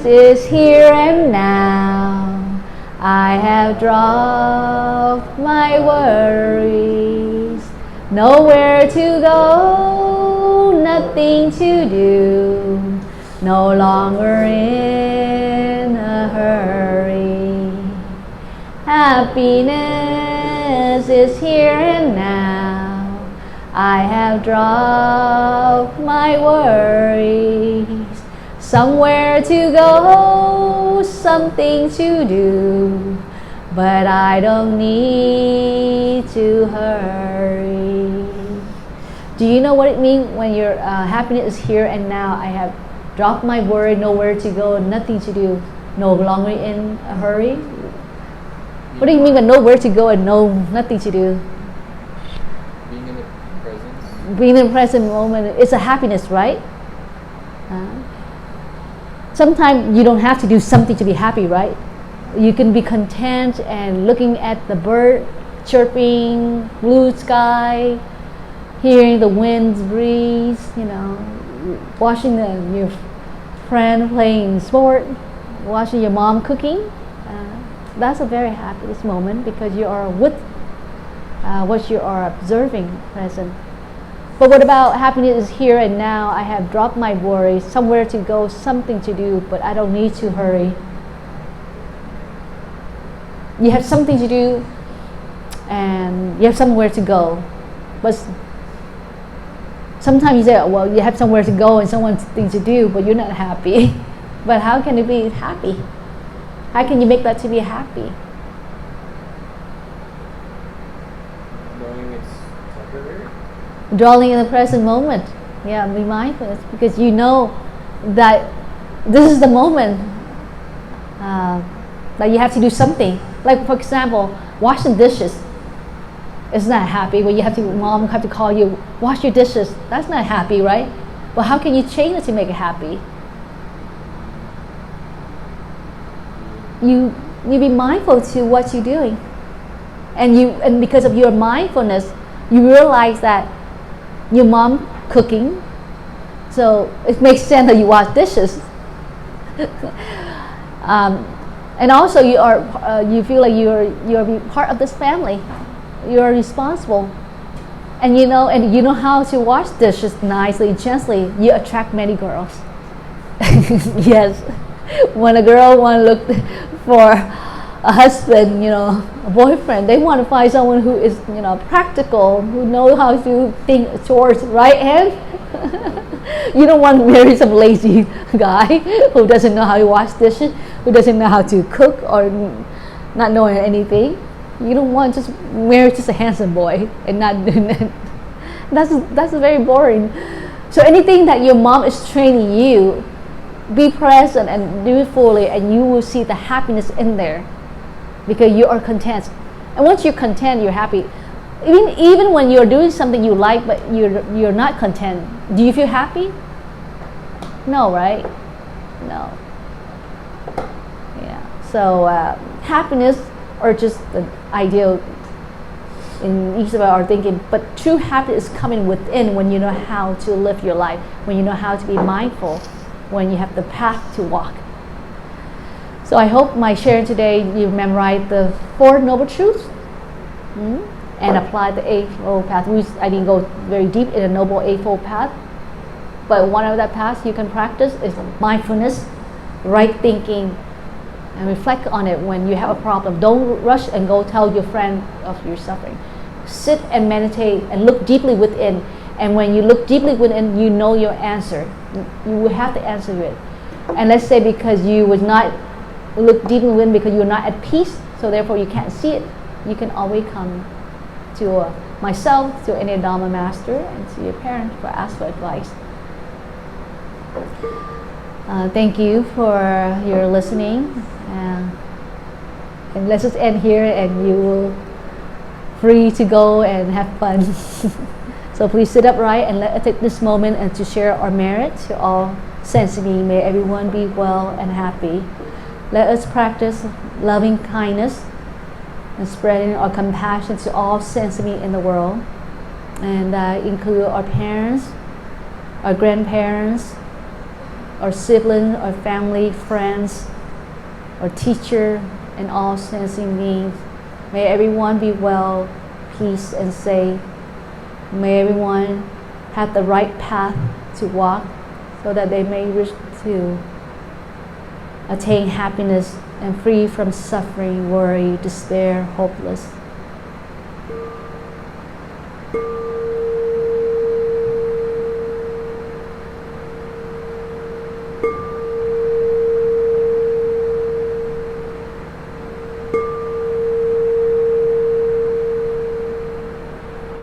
is here and now. I have dropped my worries. Nowhere to go, nothing to do. No longer in a hurry. Happiness is here and now. I have dropped my worries. Somewhere to go, something to do, but I don't need to hurry. Do you know what it means when your happiness is here and now? I have dropped my worry, nowhere to go, nothing to do, no longer in a hurry. What do you mean by nowhere to go and nothing to do? Being in the presence. Being in the present moment, it's a happiness, right? Sometimes you don't have to do something to be happy, right? You can be content and looking at the bird chirping, blue sky, hearing the winds breeze, you know, watching your friend playing sport, watching your mom cooking. That's a very happiest moment because you are with what you are observing present. But what about happiness is here and now? I have dropped my worries, somewhere to go, something to do, but I don't need to hurry. You have something to do and you have somewhere to go. But sometimes you say, well, you have somewhere to go and something to do, but you're not happy. But how can you be happy? How can you make that to be happy? Knowing it's temporary. Dwelling in the present moment. Yeah, be mindful because you know that this is the moment that you have to do something. Like for example, washing dishes. It's not happy when you have to, mom have to call you, wash your dishes. That's not happy, right? But how can you change it to make it happy? You be mindful to what you're doing, and because of your mindfulness, you realize that your mom cooking, so it makes sense that you wash dishes. And also you feel like you're part of this family. You are responsible, and you know how to wash dishes nicely, gently. You attract many girls. Yes, when a girl want to look for a husband, a boyfriend, they want to find someone who is, practical, who knows how to think towards right hand. You don't want to marry some lazy guy who doesn't know how to wash dishes, who doesn't know how to cook, or not knowing anything. You don't want just marry just a handsome boy and not doing that. That's very boring. So anything that your mom is training you, be present and do it fully, and you will see the happiness in there because you are content. And once you're content, you're happy. Even when you're doing something you like but you're not content, do you feel happy? No, right? No. Yeah. So happiness, or just the ideal in each of our thinking, but true happiness is coming within when you know how to live your life, when you know how to be mindful, when you have the path to walk. So I hope my sharing today, you memorize the 4 Noble Truths and apply the Eightfold Path. I didn't go very deep in the Noble Eightfold Path, but one of that paths you can practice is mindfulness, right thinking, and reflect on it when you have a problem. Don't rush and go tell your friend of your suffering. Sit and meditate and look deeply within. And when you look deeply within, you know your answer. You will have to answer it. And let's say because you would not look deeply within because you're not at peace, so therefore you can't see it, you can always come to myself, to any Dharma master, and to your parents for ask for advice. Thank you for your listening. And let's just end here, and you will free to go and have fun. So please sit upright and let us take this moment and to share our merit to all sensing beings. May everyone be well and happy. Let us practice loving kindness and spreading our compassion to all sensing beings in the world, and include our parents, our grandparents, our siblings, our family, friends, our teacher, and all sensing beings. May everyone be well, peace, and safe. May everyone have the right path to walk so that they may reach to attain happiness and free from suffering, worry, despair, hopeless.